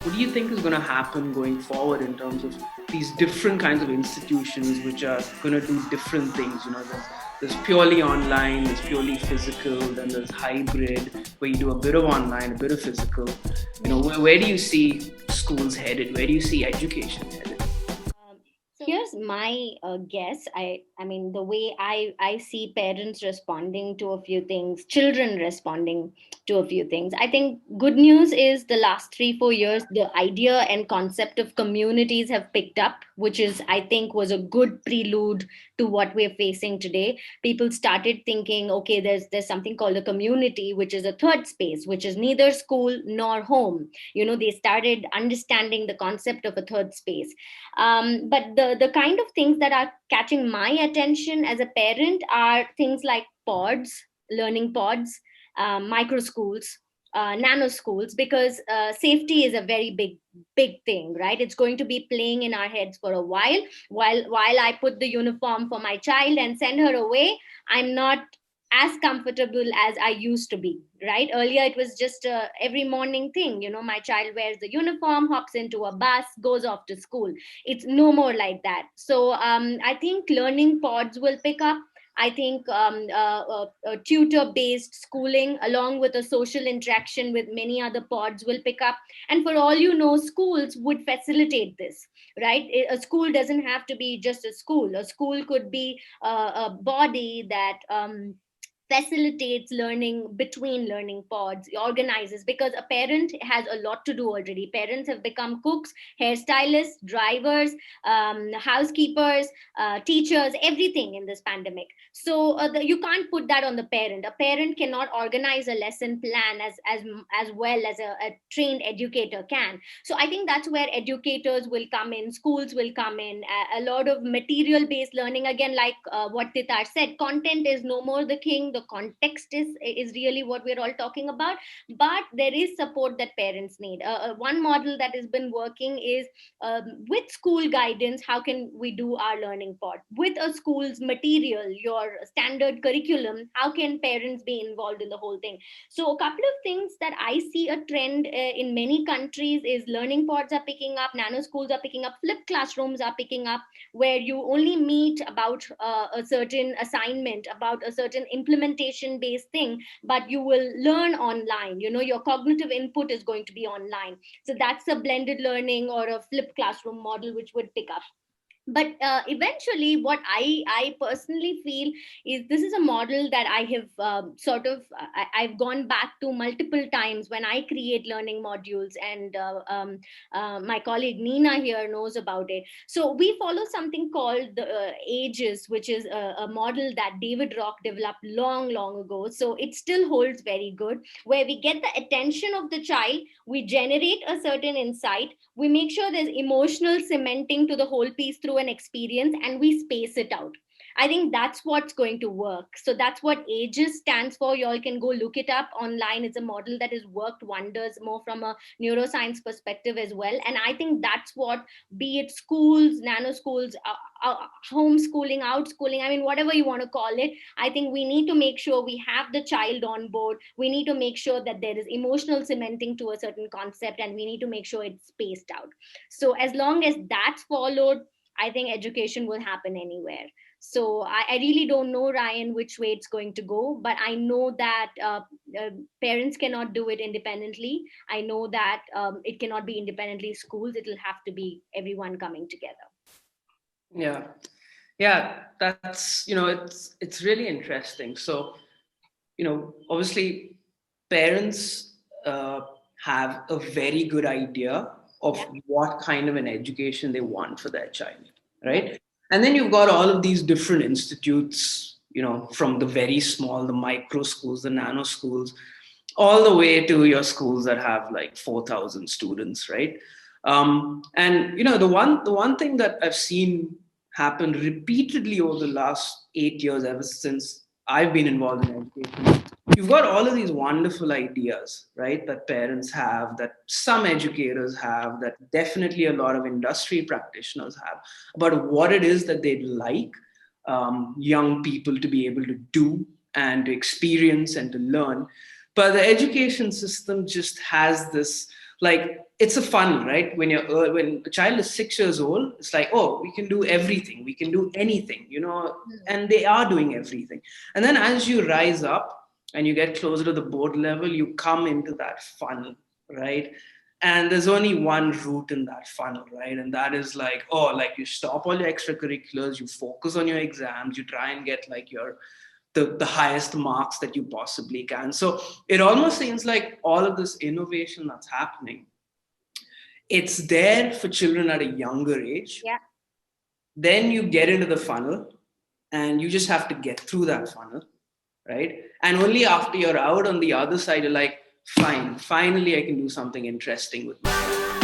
What do you think is going to happen going forward in terms of these different kinds of institutions which are going to do different things? There's purely online, there's purely physical, then there's hybrid, where you do a bit of online, a bit of physical. Where do you see schools headed? Where do you see education headed? Here's my guess. I mean, the way I see parents responding to a few things, children responding to a few things. I think good news is the last 3 4 years, the idea and concept of communities have picked up, which is I think was a good prelude to what we're facing today. People started thinking, okay, there's something called a community, which is a third space, which is neither school nor home. They started understanding the concept of a third space. But the kind of things that are catching my attention as a parent are things like pods, learning pods, micro schools, nano schools, because safety is a very big thing, right? It's going to be playing in our heads for a while I put the uniform for my child and send her away. I'm not as comfortable as I used to be, right? Earlier it was just every morning thing. My child wears the uniform, hops into a bus, goes off to school. It's no more like that. So I think learning pods will pick up. I think tutor based schooling along with a social interaction with many other pods will pick up. And for all you know, schools would facilitate this, right? A school doesn't have to be just a school. A school could be a body that facilitates learning between learning pods, organizes, because a parent has a lot to do already. Parents have become cooks, hairstylists, drivers, housekeepers, teachers, everything in this pandemic. So you can't put that on the parent. A parent cannot organize a lesson plan as well as a trained educator can. So I think that's where educators will come in, schools will come in, a lot of material based learning. Again, like what Titar said, content is no more the king. The context is really what we're all talking about. But there is support that parents need. One model that has been working is with school guidance. How can we do our learning pod with a school's material, your standard curriculum? How can parents be involved in the whole thing? So a couple of things that I see a trend in many countries is learning pods are picking up, nano schools are picking up, flipped classrooms are picking up, where you only meet about a certain assignment, about a certain implementation based thing, but you will learn online. Your cognitive input is going to be online. So that's a blended learning or a flipped classroom model which would pick up. But eventually what I personally feel is this is a model that I have I've gone back to multiple times when I create learning modules, and my colleague Nina here knows about it. So we follow something called the ages, which is a model that David Rock developed long ago. So it still holds very good, where we get the attention of the child, we generate a certain insight, we make sure there's emotional cementing to the whole piece through an experience, and we space it out. I think that's what's going to work. So that's what ages stands for. You all can go look it up online. It's a model that has worked wonders more from a neuroscience perspective as well. And I think that's what, be it schools, nano schools, homeschooling, outschooling, I mean, whatever you want to call it, I think we need to make sure we have the child on board. We need to make sure that there is emotional cementing to a certain concept, and we need to make sure it's spaced out. So as long as that's followed, I think education will happen anywhere. So I really don't know, Ryan, which way it's going to go, but I know that parents cannot do it independently. I know that it cannot be independently schools. It will have to be everyone coming together. Yeah. Yeah, that's it's really interesting. So, obviously parents have a very good idea of Yeah. what kind of an education they want for their child, Yeah. right? And then you've got all of these different institutes, from the very small, the micro schools, the nano schools, all the way to your schools that have like 4,000 students, right? And the one thing that I've seen happen repeatedly over the last 8 years, ever since I've been involved in education, you've got all of these wonderful ideas, right? That parents have, that some educators have, that definitely a lot of industry practitioners have, about what it is that they'd like young people to be able to do and to experience and to learn. But the education system just has this, like, it's a fun, right? When a child is 6 years old, it's like, oh, we can do everything, we can do anything, and they are doing everything. And then as you rise up and you get closer to the board level, you come into that funnel, right? And there's only one route in that funnel, right? And that is like, oh, like you stop all your extracurriculars, you focus on your exams, you try and get like the highest marks that you possibly can. So it almost seems like all of this innovation that's happening, it's there for children at a younger age. Yeah. Then you get into the funnel and you just have to get through that funnel, right? And only after you're out on the other side, you're like, fine, finally I can do something interesting with my life.